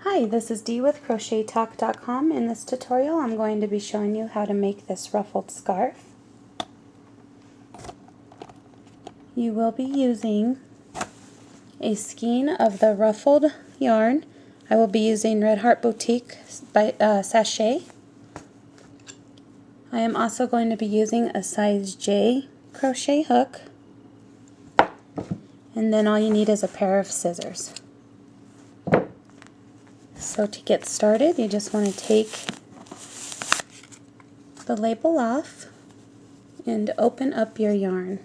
Hi, this is Dee with CrochetTalk.com. In this tutorial I'm going to be showing you how to make this ruffled scarf. You will be using a skein of the ruffled yarn. I will be using Red Heart Boutique Sashay. I am also going to be using a size J crochet hook. And then all you need is a pair of scissors. So to get started, you just want to take the label off and open up your yarn.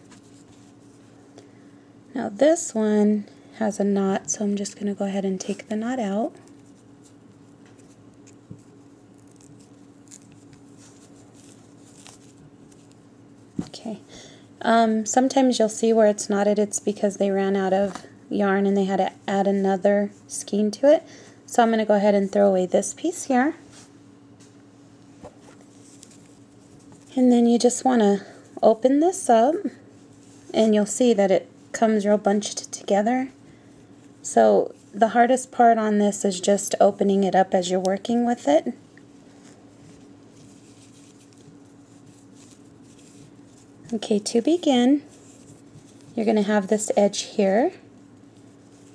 Now this one has a knot, so I'm just going to go ahead and take the knot out. Okay. Sometimes you'll see where it's knotted, it's because they ran out of yarn and they had to add another skein to it. So I'm going to go ahead and throw away this piece here. And then you just want to open this up and you'll see that it comes real bunched together. So the hardest part on this is just opening it up as you're working with it. Okay, to begin, you're going to have this edge here.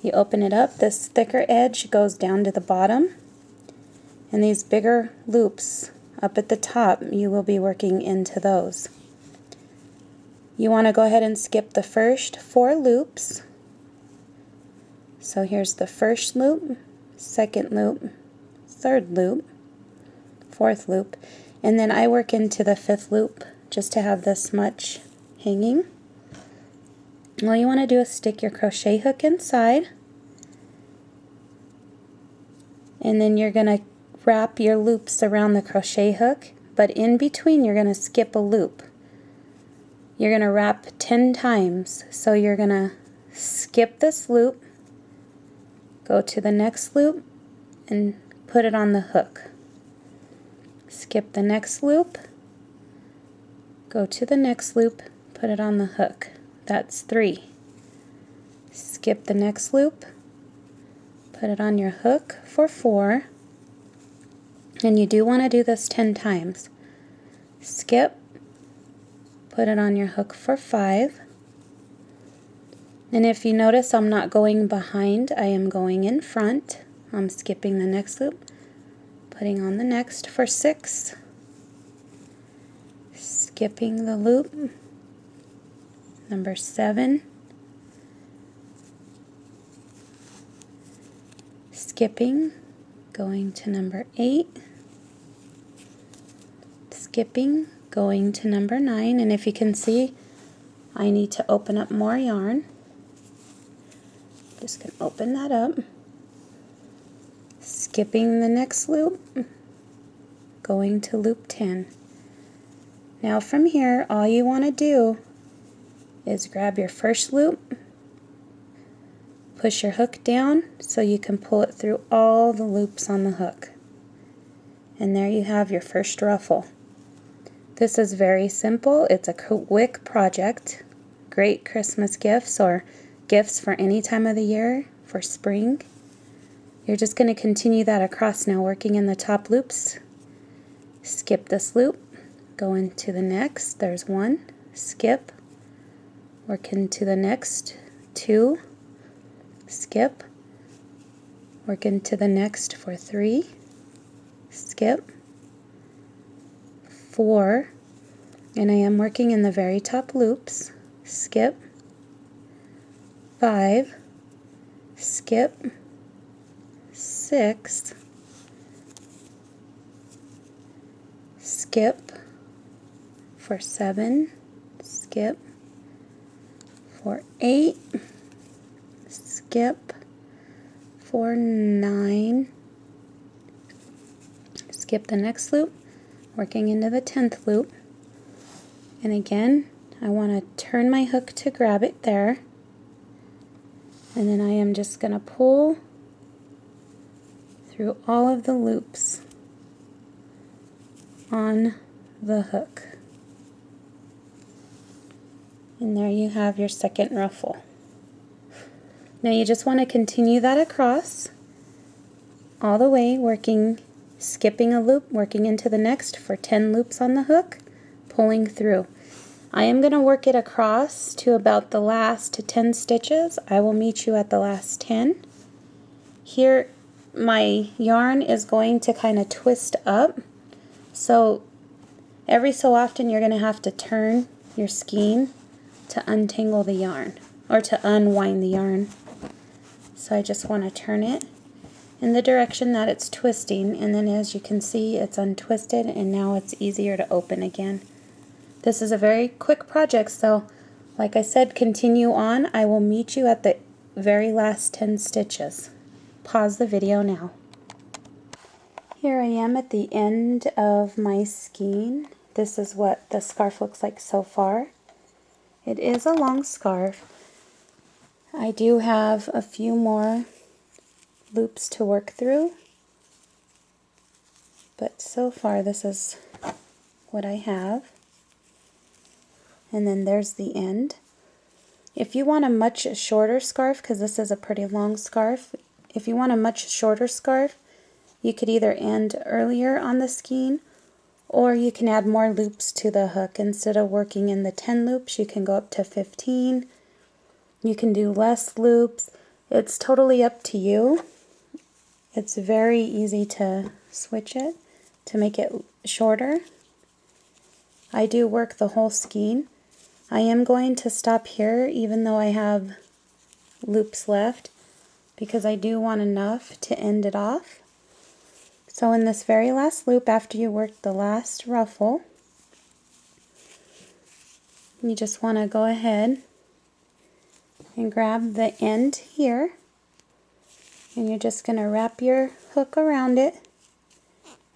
You open it up, this thicker edge goes down to the bottom, and these bigger loops up at the top, you will be working into those. You want to go ahead and skip the first 4 loops. So here's the first loop, second loop, third loop, fourth loop, and then I work into the 5th loop just to have this much hanging. All you want to do is stick your crochet hook inside, and then you're going to wrap your loops around the crochet hook, but in between you're going to skip a loop. You're going to wrap 10 times, so you're going to skip this loop, go to the next loop, and put it on the hook. Skip the next loop, go to the next loop, put it on the hook. That's 3. Skip the next loop, put it on your hook for 4, and you do want to do this 10 times. Skip, put it on your hook for 5, and if you notice I'm not going behind, I am going in front. I'm skipping the next loop, putting on the next for 6, skipping the loop, number 7, skipping, going to number 8, skipping, going to number 9, and if you can see, I need to open up more yarn. Just going to open that up, skipping the next loop, going to loop 10. Now from here, all you want to do is grab your first loop, push your hook down so you can pull it through all the loops on the hook. And there you have your first ruffle. This is very simple. It's a quick project. Great Christmas gifts or gifts for any time of the year for spring. You're just going to continue that across now, working in the top loops. Skip this loop, go into the next. There's 1. Skip. Work into the next 2, skip, work into the next for 3, skip, 4, and I am working in the very top loops, skip, 5, skip, 6, skip for 7, skip, for 8, skip, for 9, skip the next loop, working into the 10th loop, and again I want to turn my hook to grab it there, and then I am just going to pull through all of the loops on the hook. And there you have your second ruffle. Now you just want to continue that across all the way, working, skipping a loop, working into the next for 10 loops on the hook, pulling through. I am going to work it across to about the last 10 stitches. I will meet you at the last 10. Here my yarn is going to kind of twist up, so every so often you're going to have to turn your skein to untangle the yarn, or to unwind the yarn. So I just want to turn it in the direction that it's twisting, and then as you can see it's untwisted and now it's easier to open again. This is a very quick project, so like I said, continue on. I will meet you at the very last 10 stitches. Pause the video now. Here I am at the end of my skein. This is what the scarf looks like so far. It is a long scarf. I do have a few more loops to work through, but so far this is what I have. And then there's the end. If you want a much shorter scarf, because this is a pretty long scarf, if you want a much shorter scarf, you could either end earlier on the skein, or you can add more loops to the hook. Instead of working in the 10 loops, you can go up to 15. You can do less loops. It's totally up to you. It's very easy to switch it to make it shorter. I do work the whole skein. I am going to stop here even though I have loops left, because I do want enough to end it off. So in this very last loop, after you work the last ruffle, you just want to go ahead and grab the end here, and you're just going to wrap your hook around it,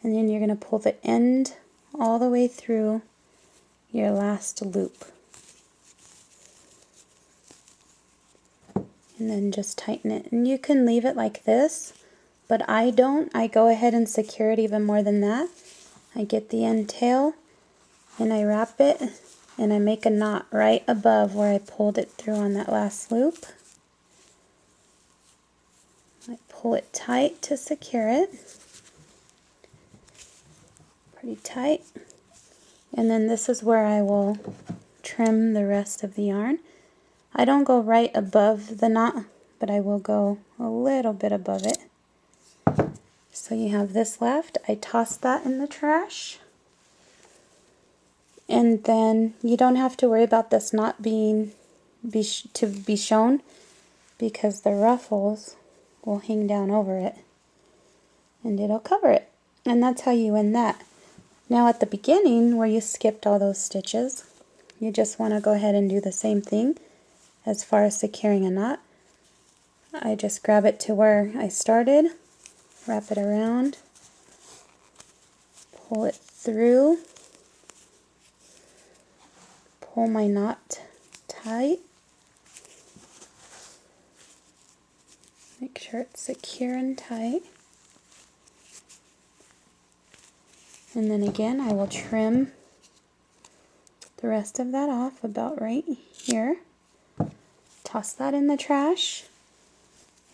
and then you're going to pull the end all the way through your last loop. And then just tighten it. And you can leave it like this, but I don't. I go ahead and secure it even more than that. I get the end tail and I wrap it, and I make a knot right above where I pulled it through on that last loop. I pull it tight to secure it. Pretty tight. And then this is where I will trim the rest of the yarn. I don't go right above the knot, but I will go a little bit above it. So you have this left. I toss that in the trash. And then you don't have to worry about this not being to be shown, because the ruffles will hang down over it and it'll cover it. And that's how you end that. Now at the beginning, where you skipped all those stitches, you just want to go ahead and do the same thing. As far as securing a knot, I just grab it to where I started, wrap it around, pull it through, pull my knot tight, make sure it's secure and tight, and then again I will trim the rest of that off about right here. Toss that in the trash,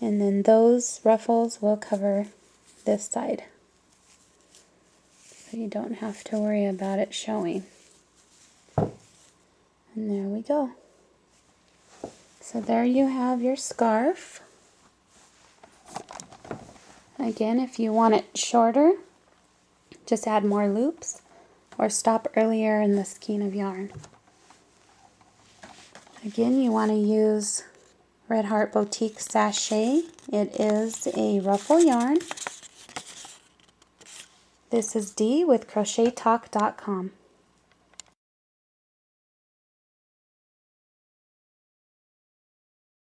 and then those ruffles will cover this side, so you don't have to worry about it showing. And there we go. So there you have your scarf. Again, if you want it shorter, just add more loops or stop earlier in the skein of yarn. Again, you want to use Red Heart Boutique Sashay. It is a ruffle yarn. This is Dee with CrochetTalk.com.